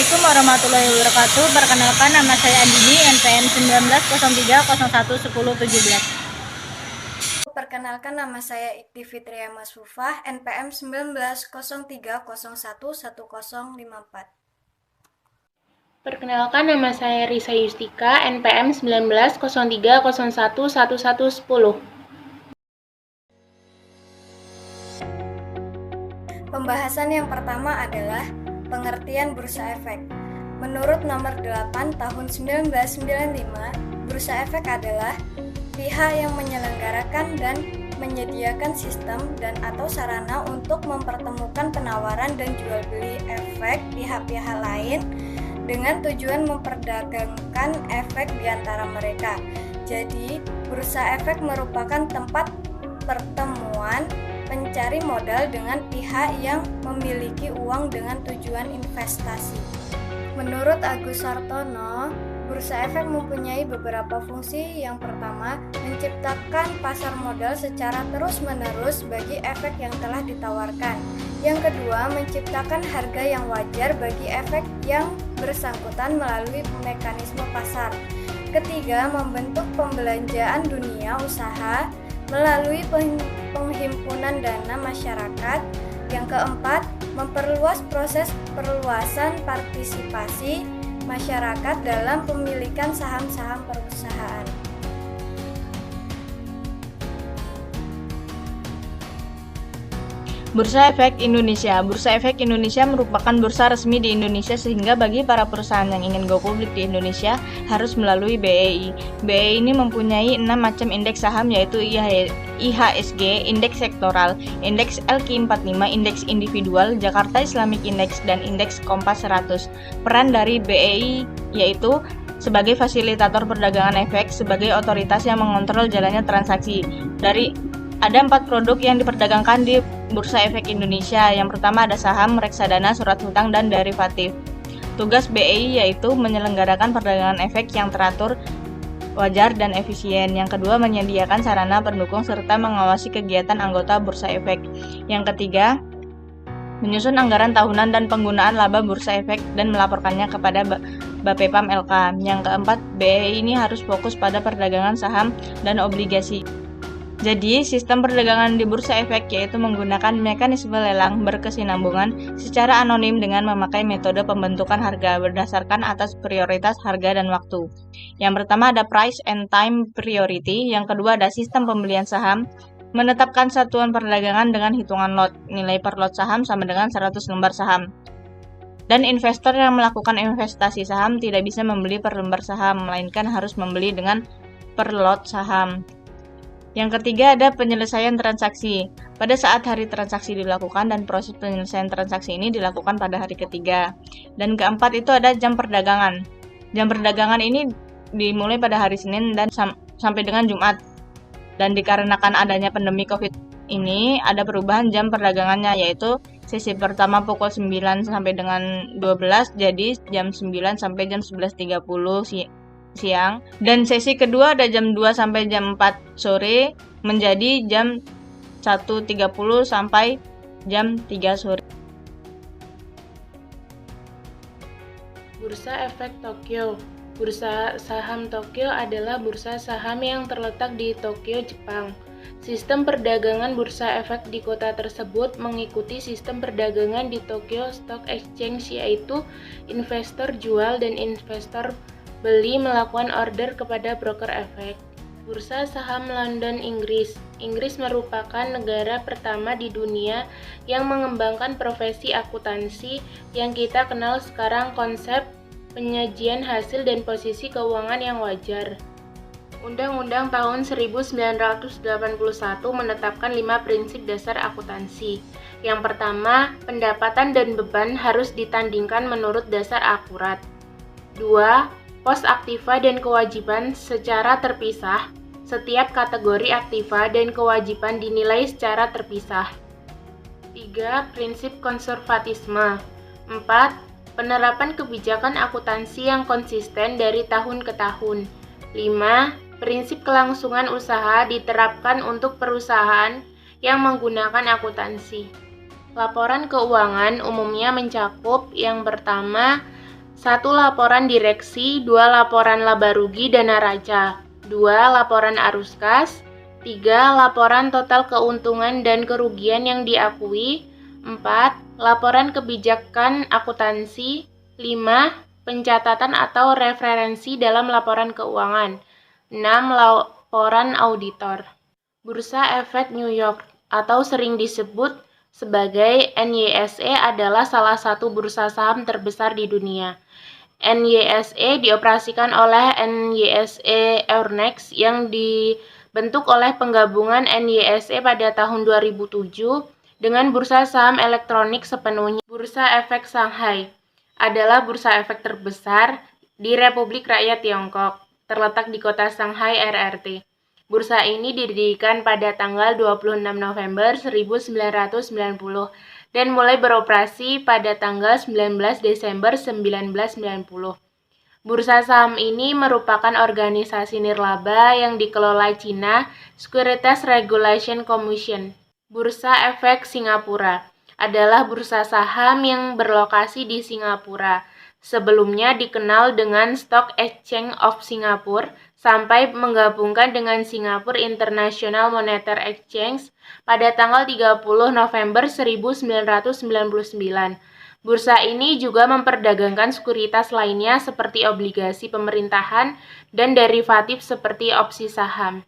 Assalamualaikum warahmatullahi wabarakatuh. Perkenalkan, nama saya Andini, NPM 1903011017. Perkenalkan, nama saya Ikti Fitria Masfufah, NPM 1903011054. Perkenalkan, nama saya Risa Yustika, NPM 1903011110. Pembahasan yang pertama adalah pengertian bursa efek. Menurut nomor 8 tahun 1995, bursa efek adalah pihak yang menyelenggarakan dan menyediakan sistem dan atau sarana untuk mempertemukan penawaran dan jual beli efek pihak-pihak lain dengan tujuan memperdagangkan efek di antara mereka. Jadi, bursa efek merupakan tempat pertemuan pencari modal dengan pihak yang memiliki uang dengan tujuan investasi. Menurut Agus Sartono, bursa efek mempunyai beberapa fungsi. Yang pertama, menciptakan pasar modal secara terus-menerus bagi efek yang telah ditawarkan. Yang kedua, menciptakan harga yang wajar bagi efek yang bersangkutan melalui mekanisme pasar. Ketiga, membentuk pembelanjaan dunia usaha melalui penghimpunan dana masyarakat. Yang keempat, memperluas proses perluasan partisipasi masyarakat dalam pemilikan saham-saham perusahaan. Bursa Efek Indonesia. Bursa Efek Indonesia merupakan bursa resmi di Indonesia, sehingga bagi para perusahaan yang ingin go publik di Indonesia harus melalui BEI. BEI ini mempunyai 6 macam indeks saham, yaitu IHSG, indeks sektoral, indeks LQ45, indeks individual, Jakarta Islamic Index, dan indeks Kompas 100. Peran dari BEI yaitu sebagai fasilitator perdagangan efek, sebagai otoritas yang mengontrol jalannya transaksi. Ada 4 produk yang diperdagangkan di Bursa Efek Indonesia. Yang pertama ada saham, reksadana, surat hutang, dan derivatif. Tugas BEI yaitu menyelenggarakan perdagangan efek yang teratur, wajar, dan efisien. Yang kedua, menyediakan sarana pendukung serta mengawasi kegiatan anggota Bursa Efek. Yang ketiga, menyusun anggaran tahunan dan penggunaan laba Bursa Efek dan melaporkannya kepada Bapepam LK. Yang keempat, BEI ini harus fokus pada perdagangan saham dan obligasi. Jadi, sistem perdagangan di Bursa Efek yaitu menggunakan mekanisme lelang berkesinambungan secara anonim dengan memakai metode pembentukan harga berdasarkan atas prioritas harga dan waktu. Yang pertama ada price and time priority, yang kedua ada sistem pembelian saham, menetapkan satuan perdagangan dengan hitungan lot, nilai per lot saham sama dengan 100 lembar saham. Dan investor yang melakukan investasi saham tidak bisa membeli per lembar saham, melainkan harus membeli dengan per lot saham. Yang ketiga ada penyelesaian transaksi. Pada saat hari transaksi dilakukan dan proses penyelesaian transaksi ini dilakukan pada hari ketiga. Dan keempat itu ada jam perdagangan. Jam perdagangan ini dimulai pada hari Senin dan sampai dengan Jumat. Dan dikarenakan adanya pandemi COVID ini ada perubahan jam perdagangannya, yaitu sesi pertama pukul 9 sampai dengan 12 jadi jam 9 sampai jam 11.30 siang, dan sesi kedua ada jam 2 sampai jam 4 sore menjadi jam 1.30 sampai jam 3 sore. Bursa Efek Tokyo. Bursa saham Tokyo adalah bursa saham yang terletak di Tokyo, Jepang. Sistem perdagangan bursa efek di kota tersebut mengikuti sistem perdagangan di Tokyo Stock Exchange, yaitu investor jual dan investor beli melakukan order kepada broker efek. Bursa saham London, Inggris. Inggris merupakan negara pertama di dunia yang mengembangkan profesi akuntansi yang kita kenal sekarang, konsep penyajian hasil dan posisi keuangan yang wajar. Undang-Undang tahun 1981 menetapkan 5 prinsip dasar akuntansi. Yang pertama, pendapatan dan beban harus ditandingkan menurut dasar akurat. 2. Pos aktiva dan kewajiban secara terpisah. Setiap kategori aktiva dan kewajiban dinilai secara terpisah. 3. Prinsip konservatisme. 4. Penerapan kebijakan akuntansi yang konsisten dari tahun ke tahun. 5. Prinsip kelangsungan usaha diterapkan untuk perusahaan yang menggunakan akuntansi. Laporan keuangan umumnya mencakup yang pertama, 1. Laporan direksi, 2. Laporan laba rugi dana raca, 2. Laporan arus kas, 3. Laporan total keuntungan dan kerugian yang diakui, 4. Laporan kebijakan akuntansi, 5. Pencatatan atau referensi dalam laporan keuangan, 6. Laporan auditor. Bursa Efek New York atau sering disebut sebagai NYSE adalah salah satu bursa saham terbesar di dunia. NYSE dioperasikan oleh NYSE Euronext yang dibentuk oleh penggabungan NYSE pada tahun 2007 dengan bursa saham elektronik sepenuhnya. Bursa Efek Shanghai adalah bursa efek terbesar di Republik Rakyat Tiongkok, terletak di kota Shanghai, RRT. Bursa ini didirikan pada tanggal 26 November 1990 dan mulai beroperasi pada tanggal 19 Desember 1990. Bursa saham ini merupakan organisasi nirlaba yang dikelola China Securities Regulation Commission. Bursa Efek Singapura adalah bursa saham yang berlokasi di Singapura. Sebelumnya dikenal dengan Stock Exchange of Singapore sampai menggabungkan dengan Singapore International Monetary Exchange pada tanggal 30 November 1999. Bursa ini juga memperdagangkan sekuritas lainnya seperti obligasi pemerintahan dan derivatif seperti opsi saham.